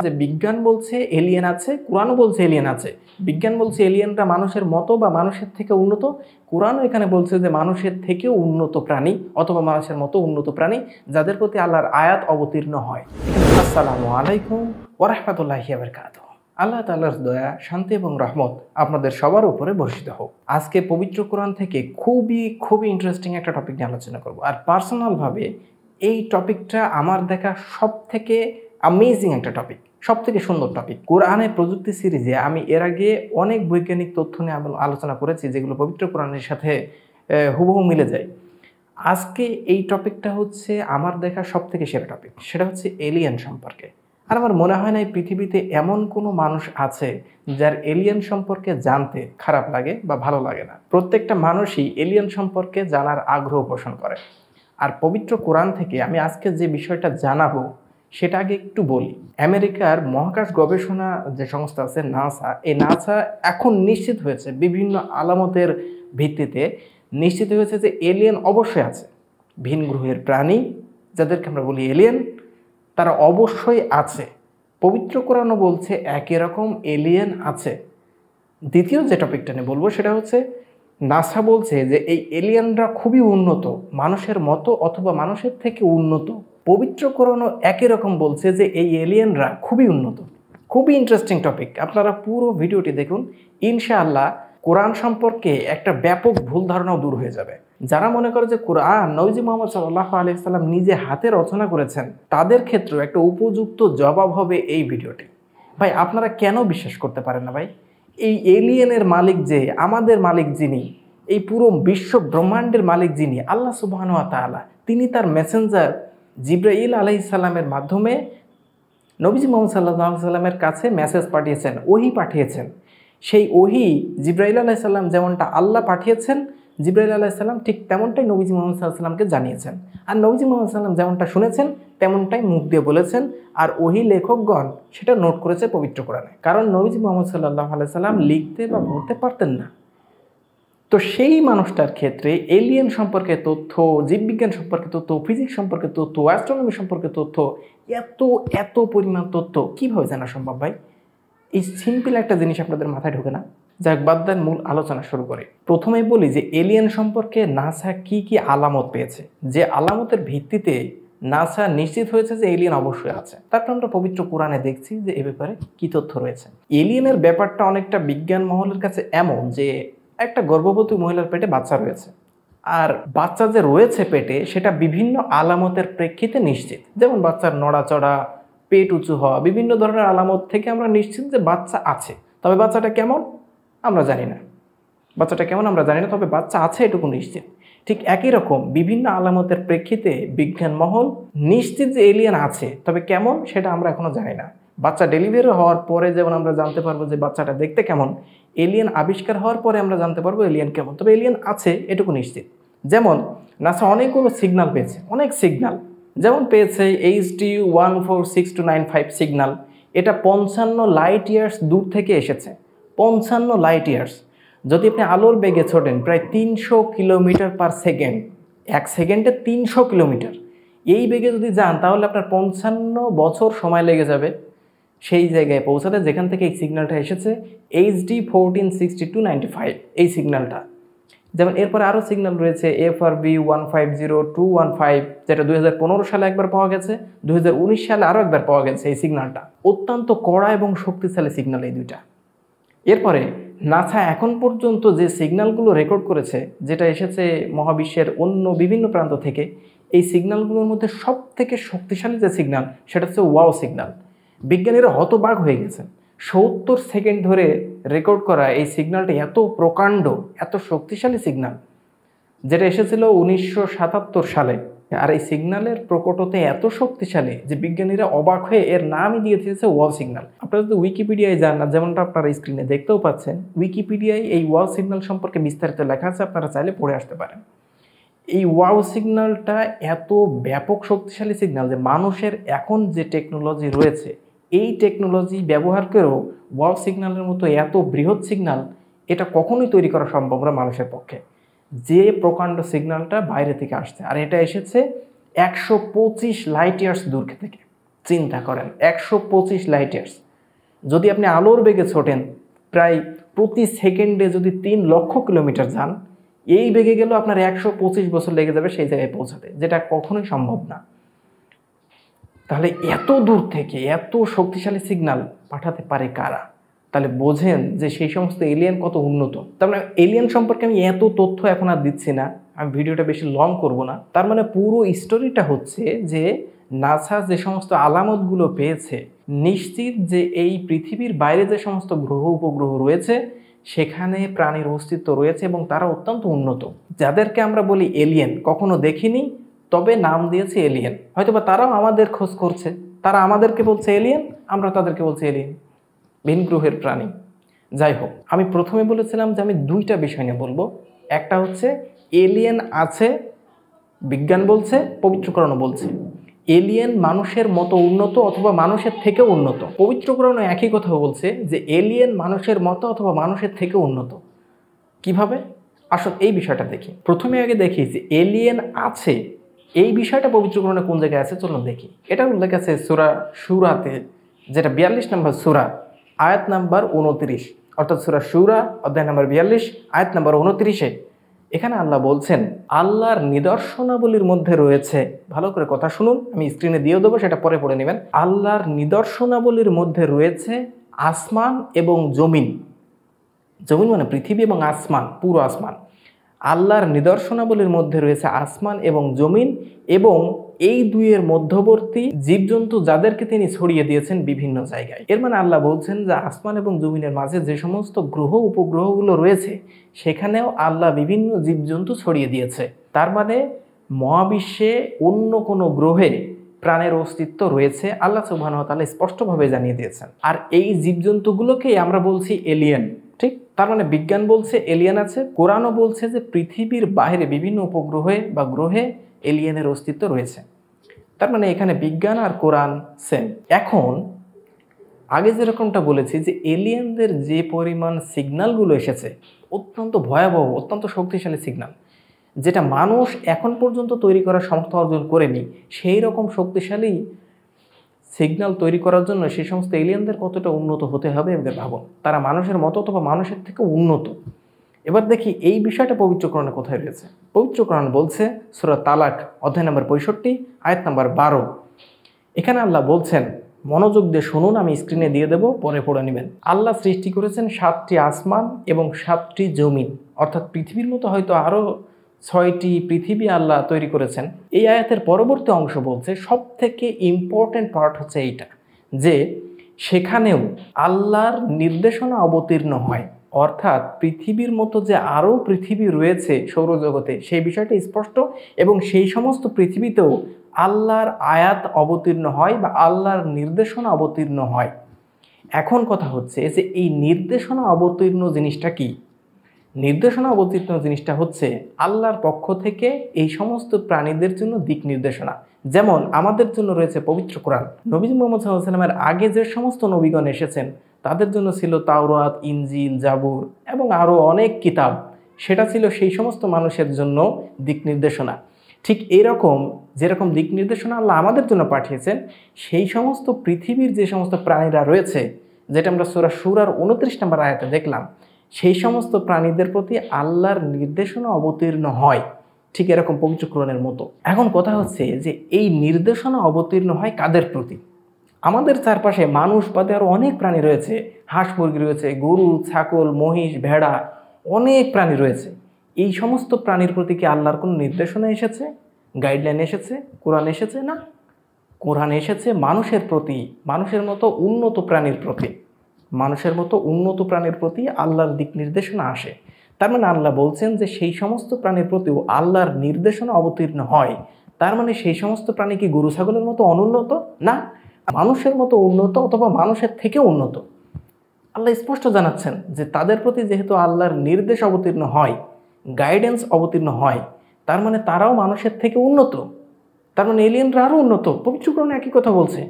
যে বিজ্ঞান বলছে এলিয়েন আছে, কোরআনও বলছে এলিয়েন আছে। বিজ্ঞান বলছে এলিয়েনরা মানুষের মতো বা মানুষের থেকে উন্নত, কোরআনও এখানে বলছে যে মানুষের থেকেও উন্নত প্রাণী অথবা মানুষের মতো উন্নত প্রাণী যাদের প্রতি আল্লাহর আয়াত অবতীর্ণ হয়। আসসালামু আলাইকুম ওয়া রাহমাতুল্লাহি ওয়া বারাকাতুহু। আল্লাহ তাআলার দয়া, শান্তি এবং রহমত আপনাদের সবার উপরে বর্ষিত হোক। আজকে পবিত্র কোরআন থেকে খুবই ইন্টারেস্টিং একটা টপিক নিয়ে আলোচনা করব। আর পার্সোনালভাবে এই টপিকটা আমার দেখা সবথেকে অ্যামেজিং একটা টপিক, সবথেকে সুন্দর টপিক। কোরআনের প্রযুক্তি সিরিজে আমি এর আগে অনেক বৈজ্ঞানিক তথ্য নিয়ে আলোচনা করেছি যেগুলো পবিত্র কোরআনের সাথে হুবহু মিলে যায়। আজকে এই টপিকটা হচ্ছে আমার দেখা সবথেকে সেরা টপিক, সেটা হচ্ছে এলিয়েন সম্পর্কে। আর আমার মনে হয় না এই পৃথিবীতে এমন কোনো মানুষ আছে যার এলিয়েন সম্পর্কে জানতে খারাপ লাগে বা ভালো লাগে না। প্রত্যেকটা মানুষই এলিয়েন সম্পর্কে জানার আগ্রহ পোষণ করে। আর পবিত্র কোরআন থেকে আমি আজকে যে বিষয়টা জানাবো সেটা আগে একটু বলি। আমেরিকার মহাকাশ গবেষণা যে সংস্থা আছে নাসা, এই নাসা এখন নিশ্চিত হয়েছে বিভিন্ন আলামতের ভিত্তিতে নিশ্চিত হয়েছে যে এলিয়েন অবশ্যই আছে। ভিন গ্রহের প্রাণী যাদেরকে আমরা বলি এলিয়েন, তারা অবশ্যই আছে। পবিত্র কোরআনও বলছে একই রকম এলিয়েন আছে। দ্বিতীয় যে টপিকটা নিয়ে বলবো সেটা হচ্ছে নাসা বলছে যে এই এলিয়েনরা খুবই উন্নত, মানুষের মতো অথবা মানুষের থেকে উন্নত। পবিত্র কোরআনও একই রকম বলছে যে এই এলিয়েনরা খুবই উন্নত। খুবই ইন্টারেস্টিং টপিক, আপনারা পুরো ভিডিওটি দেখুন। ইনশাআল্লাহ কোরআন সম্পর্কে একটা ব্যাপক ভুল ধারণাও দূর হয়ে যাবে। যারা মনে করে যে কোরআন নবীজি মুহাম্মদ সাল্লাল্লাহু আলাইহি সাল্লাম নিজে হাতে রচনা করেছেন, তাদের ক্ষেত্রেও একটা উপযুক্ত জবাব হবে এই ভিডিওটি। ভাই আপনারা কেন বিশ্বাস করতে পারেন না ভাই? এই এলিয়েনের মালিক যে, আমাদের মালিক যিনি, এই পুরো বিশ্ব ব্রহ্মাণ্ডের মালিক যিনি আল্লাহ সুবহানাহু ওয়া তাআলা, তিনি তার মেসেঞ্জার জিবরাইল আলাইহিস সালামের মাধ্যমে নবীজি মুহাম্মদ সাল্লাল্লাহু আলাইহি সাল্লামের কাছে মেসেজ পাঠিয়েছেন, ওহী পাঠিয়েছেন। সেই ওহী জিবরাইল আলাইহিস সালাম যেমনটা আল্লাহ পাঠিয়েছেন, জিবরাইল আলাইহিস সালাম ঠিক তেমনটাই নবীজি মুহাম্মদ সাল্লাল্লাহু আলাইহি সাল্লামকে জানিয়েছেন। আর নবীজি মুহাম্মদ সাল্লাল্লাহু আলাইহি সাল্লাম যেমনটা শুনেছেন তেমনটাই মুখ দিয়ে বলেছেন। আর ওহী লেখকগণ সেটা নোট করেছে পবিত্র কোরআনে, কারণ নবীজি মুহাম্মদ সাল্লাল্লাহু আলাইহি সাল্লাম লিখতে বা পড়তে পারতেন না। তো সেই মানুষটার ক্ষেত্রে এলিয়েন সম্পর্কে তথ্য, জীববিজ্ঞান সম্পর্কে তথ্য, ফিজিক্স সম্পর্কে তথ্য, অ্যাস্ট্রোনমি সম্পর্কে তথ্য, এত পরিমাণ তথ্য কীভাবে জানা সম্ভব ভাই? এই সিম্পল একটা জিনিস আপনাদের মাথায় ঢোকে না। যাক বাদ দেন, মূল আলোচনা শুরু করি। প্রথমেই বলি যে এলিয়েন সম্পর্কে নাসা কি আলামত পেয়েছে, যে আলামতের ভিত্তিতে নাসা নিশ্চিত হয়েছে যে এলিয়েন অবশ্যই আছে। তারপর আমরা পবিত্র কোরআনে দেখছি যে এ ব্যাপারে কি তথ্য রয়েছে। এলিয়েনের ব্যাপারটা অনেকটা বিজ্ঞান মহলের কাছে এমন যে একটা গর্ভবতী মহিলার পেটে বাচ্চা রয়েছে, আর বাচ্চা যে রয়েছে পেটে সেটা বিভিন্ন আলামতের প্রেক্ষিতে নিশ্চিত। যেমন বাচ্চার নড়াচড়া, পেট উঁচু হওয়া, বিভিন্ন ধরনের আলামত থেকে আমরা নিশ্চিত যে বাচ্চা আছে। তবে বাচ্চাটা কেমন আমরা জানি না, তবে বাচ্চা আছে এটুকু নিশ্চিত। ঠিক একই রকম বিভিন্ন আলামতের প্রেক্ষিতে বিজ্ঞান মহল নিশ্চিত যে এলিয়েন আছে, তবে কেমন সেটা আমরা এখনো জানি না। বাচ্চা ডেলিভারি হওয়ার পরে যেমন আমরা জানতে পারবো যে বাচ্চাটা দেখতে কেমন, এলিয়েন আবিষ্কার হওয়ার পরে আমরা জানতে পারবো এলিয়েন কেমন, তবে এলিয়েন আছে এটুকু নিশ্চিত। যেমন নাসা অনেকগুলো সিগন্যাল পেয়েছে, অনেক সিগন্যাল। যেমন পেয়েছে HD 146295 সিগন্যাল, এটা 55 লাইট ইয়ার্স দূর থেকে এসেছে। 55 লাইট ইয়ার্স। যদি আপনি আলোর বেগে ছোটেন প্রায় 300 কিলোমিটার পার সেকেন্ড, এক সেকেন্ডে 300 কিলোমিটার, এই বেগে যদি যান তাহলে আপনার 55 বছর সময় লেগে যাবে সেই জায়গায় পৌঁছাতে যেখান থেকে এই সিগন্যালটা এসেছে। HD 146295 এই সিগন্যালটা। যেমন এরপরে আরও সিগন্যাল রয়েছে FRB 150215, যেটা 2015 সালে একবার পাওয়া গেছে, 2019 সালে আরও একবার পাওয়া গেছে। এই সিগন্যালটা অত্যন্ত কড়া এবং শক্তিশালী সিগন্যাল এই দুইটা। এরপরে নাসা এখন পর্যন্ত যে সিগন্যালগুলো রেকর্ড করেছে, যেটা এসেছে মহাবিশ্বের অন্য বিভিন্ন প্রান্ত থেকে, এই সিগন্যালগুলোর মধ্যে সবথেকে শক্তিশালী যে সিগন্যাল সেটা হচ্ছে ওয়াও সিগন্যাল। বিজ্ঞানীরা হতবাক হয়ে গেছেন। 70 সেকেন্ড ধরে রেকর্ড করা এই সিগন্যালটা এত প্রকাণ্ড, এত শক্তিশালী সিগন্যাল, যেটা এসেছিল 1977 সালে। আর এই সিগন্যালের প্রকটতা এত শক্তিশালী যে বিজ্ঞানীরা অবাক হয়ে এর নামই দিয়ে দিয়েছে ওয়াও সিগন্যাল। আপনারা যদি উইকিপিডিয়ায় যান না, যেমনটা আপনারা স্ক্রিনে দেখতেও পাচ্ছেন, উইকিপিডিয়ায় এই ওয়াও সিগন্যাল সম্পর্কে বিস্তারিত লেখা আছে, আপনারা চাইলে পড়ে আসতে পারেন। এই ওয়াও সিগন্যালটা এত ব্যাপক শক্তিশালী সিগন্যাল যে মানুষের এখন যে টেকনোলজি রয়েছে, এই টেকনোলজি ব্যবহার করেও ওয়াও সিগন্যালের মতো এত বৃহৎ সিগন্যাল এটা কখনোই তৈরি করা সম্ভব না মানুষের পক্ষে। যে প্রকাণ্ড সিগন্যালটা বাইরে থেকে আসছে, আর এটা এসেছে 125 লাইট ইয়ার্স দূর থেকে। চিন্তা করেন 125 লাইট ইয়ার্স। যদি আপনি আলোর বেগে ছোটেন প্রায় প্রতি সেকেন্ডে যদি 3 লক্ষ কিলোমিটার যান, এই বেগে গেলেও আপনার 125 বছর লেগে যাবে সেই জায়গায় পৌঁছাতে, যেটা কখনোই সম্ভব না। তাহলে এত দূর থেকে এত শক্তিশালী সিগন্যাল পাঠাতে পারে কারা? তাহলে বোঝেন যে সেই সমস্ত এলিয়েন কত উন্নত। তার মানে এলিয়েন সম্পর্কে আমি এত তথ্য এখন আর দিচ্ছি না, আমি ভিডিওটা বেশি লং করব না। তার মানে পুরো স্টোরিটা হচ্ছে যে নাসা যে সমস্ত আলামতগুলো পেয়েছে, নিশ্চিত যে এই পৃথিবীর বাইরে যে সমস্ত গ্রহ উপগ্রহ রয়েছে সেখানে প্রাণীর অস্তিত্ব রয়েছে এবং তারা অত্যন্ত উন্নত। যাদেরকে আমরা বলি এলিয়েন, কখনো দেখিনি তবে নাম দিয়েছে এলিয়েন। হয়তোবা তারাও আমাদের খোঁজ করছে, তারা আমাদেরকে বলছে এলিয়েন, আমরা তাদেরকে বলছি এলিয়েন, ভিন গ্রহের প্রাণী। যাই হোক, আমি প্রথমে বলেছিলাম যে আমি দুইটা বিষয় নিয়ে বলবো। একটা হচ্ছে এলিয়েন আছে, বিজ্ঞান বলছে, পবিত্রকরণও বলছে। এলিয়েন মানুষের মতো উন্নত অথবা মানুষের থেকেও উন্নত। পবিত্রকরণও একই কথা বলছে যে এলিয়েন মানুষের মতো অথবা মানুষের থেকেও উন্নত। কিভাবে? আসলে এই বিষয়টা দেখি। প্রথমে আগে দেখি যে এলিয়েন আছে এই বিষয়টা পবিত্রকরণে কোন জায়গায় আছে, চলুন দেখি। এটা উল্লেখ আছে সূরা শুরাতে, যেটা 42 নম্বর সূরা, আয়াত নাম্বার 29, অর্থাৎ সূরা শুরা অধ্যায় নাম্বার 42 আয়াত নাম্বার 29-এ। এখানে আল্লাহ বলছেন আল্লাহর নিদর্শনাবলীর মধ্যে রয়েছে, ভালো করে কথা শুনুন, আমি স্ক্রিনে দিয়ে দেবো, সেটা পরে পড়ে নেবেন। আল্লাহর নিদর্শনাবলীর মধ্যে রয়েছে আসমান এবং জমিন। জমিন মানে পৃথিবী এবং আসমান, পুরো আসমান। আল্লাহর নিদর্শনাবলীর মধ্যে রয়েছে আসমান এবং জমিন এবং এই দুইয়ের মধ্যবর্তী জীবজন্তু যাদেরকে তিনি ছড়িয়ে দিয়েছেন বিভিন্ন জায়গায়। এর মানে আল্লাহ বলছেন যে আসমান এবং জমিনের মাঝে যে সমস্ত গ্রহ উপগ্রহগুলো রয়েছে সেখানেও আল্লাহ বিভিন্ন জীবজন্তু ছড়িয়ে দিয়েছে। তার মানে মহাবিশ্বে অন্য কোনো গ্রহে প্রাণের অস্তিত্ব রয়েছে, আল্লাহ সুবহানাহু ওয়া তাআলা স্পষ্টভাবে জানিয়ে দিয়েছেন। আর এই জীবজন্তুগুলোকেই আমরা বলছি এলিয়েন। ঠিক, তার মানে বিজ্ঞান বলছে এলিয়েন আছে, কোরআনও বলছে যে পৃথিবীর বাইরে বিভিন্ন উপগ্রহে বা গ্রহে এলিয়েনের অস্তিত্ব রয়েছে। তার মানে এখানে বিজ্ঞান আর কোরআন সেম। এখন আগে যেরকমটা বলেছি যে এলিয়েনদের যে পরিমাণ সিগন্যালগুলো এসেছে অত্যন্ত ভয়াবহ, অত্যন্ত শক্তিশালী সিগন্যাল, যেটা মানুষ এখন পর্যন্ত তৈরি করার সামর্থ্য অর্জন করেনি, সেই রকম শক্তিশালী সিগন্যাল তৈরি করার জন্য সেই সমস্ত এলিয়েনদের কতটা উন্নত হতে হবে এদের ভাবুন। তারা মানুষের মতো অথবা মানুষের থেকে উন্নত। এবার দেখি এই বিষয়টা পবিত্রকরণে কোথায় রয়েছে। পবিত্রকরণ বলছে সূরা তালাক অধ্যায় নম্বর 65 আয়াত নম্বর 12। এখানে আল্লাহ বলছেন, মনোযোগ দিয়ে শুনুন, আমি স্ক্রিনে দিয়ে দেব, পরে পড়ে নেবেন। আল্লাহ সৃষ্টি করেছেন 7টি আসমান এবং 7টি জমিন, অর্থাৎ পৃথিবীর মতো হয়তো আরও 6টি পৃথিবী আল্লাহ তৈরি করেছেন। এই আয়াতের পরবর্তী অংশ বলছে সব থেকে ইম্পর্টেন্ট পার্ট হচ্ছে এইটা, যে সেখানেও আল্লাহর নির্দেশনা অবতীর্ণ হয়, অর্থাৎ পৃথিবীর মতো যে আরও পৃথিবী রয়েছে সৌরজগতে সেই বিষয়টা স্পষ্ট, এবং সেই সমস্ত পৃথিবীতেও আল্লাহর আয়াত অবতীর্ণ হয় বা আল্লাহর নির্দেশনা অবতীর্ণ হয়। এখন কথা হচ্ছে যে এই নির্দেশনা অবতীর্ণ জিনিসটা কি? নির্দেশনা অবতীর্ণ জিনিসটা হচ্ছে আল্লাহর পক্ষ থেকে এই সমস্ত প্রাণীদের জন্য দিক নির্দেশনা। যেমন আমাদের জন্য রয়েছে পবিত্র কোরআন। নবী মুহাম্মদ সাল্লাল্লাহু আলাইহি ওয়াসাল্লামের আগে যে সমস্ত নবীগণ এসেছেন তাদের জন্য ছিল তাওরাত, ইনজিল, জাবুর এবং আরও অনেক কিতাব, সেটা ছিল সেই সমস্ত মানুষের জন্য দিক নির্দেশনা। ঠিক এইরকম যেরকম দিক নির্দেশনা আল্লাহ আমাদের জন্য পাঠিয়েছেন, সেই সমস্ত পৃথিবীর যে সমস্ত প্রাণীরা রয়েছে, যেটা আমরা সূরা শুরার 29 নম্বর আয়াতে দেখলাম, সেই সমস্ত প্রাণীদের প্রতি আল্লাহর নির্দেশনা অবতীর্ণ হয় ঠিক এরকম পবিত্র কোরআনের মতো। এখন কথা হচ্ছে যে এই নির্দেশনা অবতীর্ণ হয় কাদের প্রতি? আমাদের চারপাশে মানুষ বাদে আরও অনেক প্রাণী রয়েছে, হাঁস মুরগি রয়েছে, গরু, ছাগল, মহিষ, ভেড়া, অনেক প্রাণী রয়েছে। এই সমস্ত প্রাণীর প্রতি কি আল্লাহর কোনো নির্দেশনা এসেছে, গাইডলাইন এসেছে, কোরআন এসেছে? না, কোরআন এসেছে মানুষের প্রতি, মানুষের মতো উন্নত প্রাণীর প্রতি। মানুষের মতো উন্নত প্রাণীর প্রতি আল্লাহর দিক নির্দেশনা আসে। তার মানে আল্লাহ বলছেন যে সেই সমস্ত প্রাণীর প্রতিও আল্লাহর নির্দেশনা অবতীর্ণ হয়। তার মানে সেই সমস্ত প্রাণী কি গরু ছাগলের মতো অনুন্নত? না, মানুষের মতো উন্নত অথবা মানুষের থেকে উন্নত। আল্লাহ স্পষ্ট জানাচ্ছেন যে তাদের প্রতি যেহেতু আল্লাহর নির্দেশ অবতীর্ণ হয়, গাইডেন্স অবতীর্ণ হয়, তার মানে তারাও মানুষের থেকে উন্নত। তার মানে এলিয়েনরা আরও উন্নত। পবিত্র কোরআনে একই কথা বলছে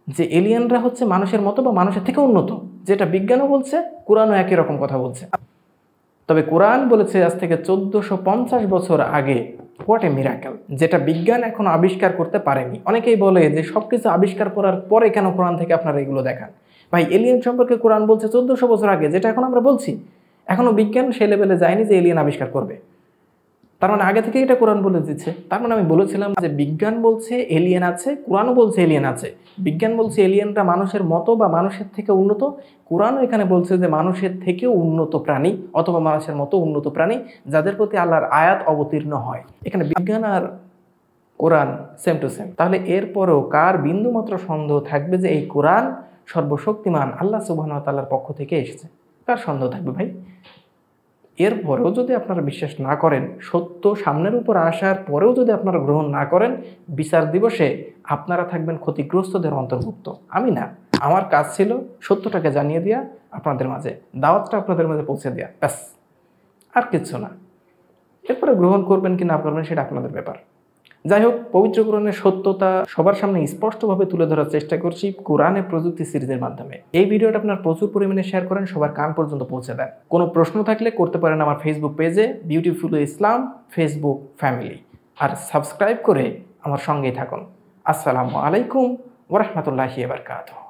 যে এলিয়েনরা হচ্ছে মানুষের মতো বা মানুষের থেকে উন্নত, যেটা বিজ্ঞানও বলছে, কোরআনও একই রকম কথা বলছে। তবে কোরআন বলেছে আজ থেকে 1450 বছর আগে হোয়াট এ মিরাকেল, যেটা বিজ্ঞান এখনো আবিষ্কার করতে পারেনি। অনেকেই বলে যে সব কিছু আবিষ্কার করার পরে কেন কোরআন থেকে আপনারা এগুলো দেখান। ভাই, এলিয়েন সম্পর্কে কোরআন বলছে 1400 বছর আগে, যেটা এখন আমরা বলছি। এখনো বিজ্ঞান সে লেভেলে যায়নি যে এলিয়েন আবিষ্কার করবে। তার মানে আগে থেকে এটা কোরআন বলে দিচ্ছে। তার মানে আমি বলেছিলাম যে বিজ্ঞান বলছে এলিয়েন আছে, কোরআনও বলছে এলিয়েন আছে। বিজ্ঞান বলছে এলিয়েনরা মানুষের মতো বা মানুষের থেকে উন্নত, কোরআনও এখানে বলছে যে মানুষের থেকেও উন্নত প্রাণী অথবা মানুষের মতো উন্নত প্রাণী, যাদের প্রতি আল্লাহর আয়াত অবতীর্ণ হয়। এখানে বিজ্ঞান আর কোরআন সেম টু সেম। তাহলে এরপরেও কার বিন্দুমাত্র সন্দেহ থাকবে যে এই কোরআন সর্বশক্তিমান আল্লাহ সুবহানাহু ওয়া তাআলার পক্ষ থেকে এসেছে? কার সন্দেহ থাকবে ভাই? এরপরেও যদি আপনারা বিশ্বাস না করেন, সত্য সামনের উপর আসার পরেও যদি আপনারা গ্রহণ না করেন, বিচার দিবসে আপনারা থাকবেন ক্ষতিগ্রস্তদের অন্তর্ভুক্ত, আমি না। আমার কাজ ছিল সত্যটাকে জানিয়ে দেওয়া, আপনাদের মাঝে দাওয়াতটা আপনাদের মাঝে পৌঁছে দেওয়া, ব্যাস, আর কিচ্ছু না। এরপরে গ্রহণ করবেন কি না করবেন সেটা আপনাদের ব্যাপার। যাই হোক, পবিত্র কোরআনের সত্যতা সবার সামনে স্পষ্টভাবে তুলে ধরার চেষ্টা করছি কোরআনে প্রযুক্তি সিরিজের মাধ্যমে। এই ভিডিওটা আপনার প্রচুর পরিমাণে শেয়ার করেন, সবার কান পর্যন্ত পৌঁছে দেন। কোনো প্রশ্ন থাকলে করতে পারেন আমার ফেসবুক পেজে বিউটিফুল ইসলাম ফেসবুক ফ্যামিলি, আর সাবস্ক্রাইব করে আমার সঙ্গেই থাকুন। আসসালামু আলাইকুম ওয়া রাহমাতুল্লাহি ওয়া বারাকাতুহু।